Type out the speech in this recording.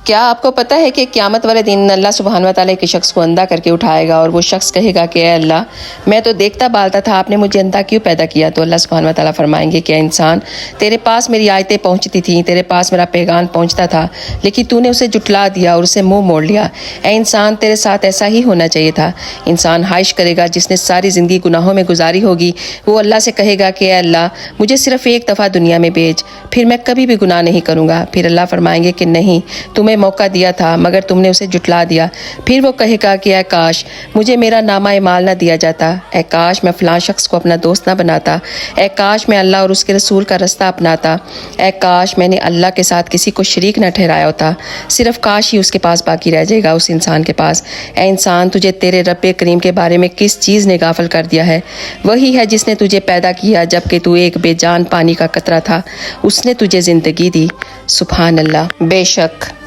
کیا آپ کو پتہ ہے کہ قیامت والے دن اللہ سبحانہ و تعالیٰ کے شخص کو اندھا کر کے اٹھائے گا اور وہ شخص کہے گا کہ اے اللہ، میں تو دیکھتا بالتا تھا، آپ نے مجھے اندھا کیوں پیدا کیا؟ تو اللہ سبحانہ و تعالیٰ فرمائیں گے کہ اے انسان، تیرے پاس میری آیتیں پہنچتی تھیں، تیرے پاس میرا پیغام پہنچتا تھا، لیکن تو نے اسے جھٹلا دیا اور اسے منہ موڑ لیا۔ اے انسان، تیرے ساتھ ایسا ہی ہونا چاہیے تھا۔ انسان خواہش کرے گا جس نے ساری زندگی گناہوں میں گزاری ہوگی، وہ اللہ سے کہے گا کہ اے اللہ، مجھے صرف ایک دفعہ دنیا میں بھیج، پھر میں کبھی بھی گناہ نہیں کروں گا۔ پھر اللہ فرمائیں گے کہ نہیں، تمہیں موقع دیا تھا مگر تم نے اسے جھٹلا دیا۔ پھر وہ کہے گا کہ اے کاش مجھے میرا نامہ اعمال نہ دیا جاتا، اے کاش میں فلاں شخص کو اپنا دوست نہ بناتا، اے کاش میں اللہ اور اس کے رسول کا رستہ اپناتا، اے کاش میں نے اللہ کے ساتھ کسی کو شریک نہ ٹھہرایا ہوتا۔ صرف کاش ہی اس کے پاس باقی رہ جائے گا، اس انسان کے پاس۔ اے انسان، تجھے تیرے رب کریم کے بارے میں کس چیز نے غافل کر دیا ہے؟ وہی ہے جس نے تجھے پیدا کیا جبکہ تو ایک بے جان پانی کا قطرہ تھا، اس نے تجھے زندگی دی۔ سبحان اللہ۔ بے شک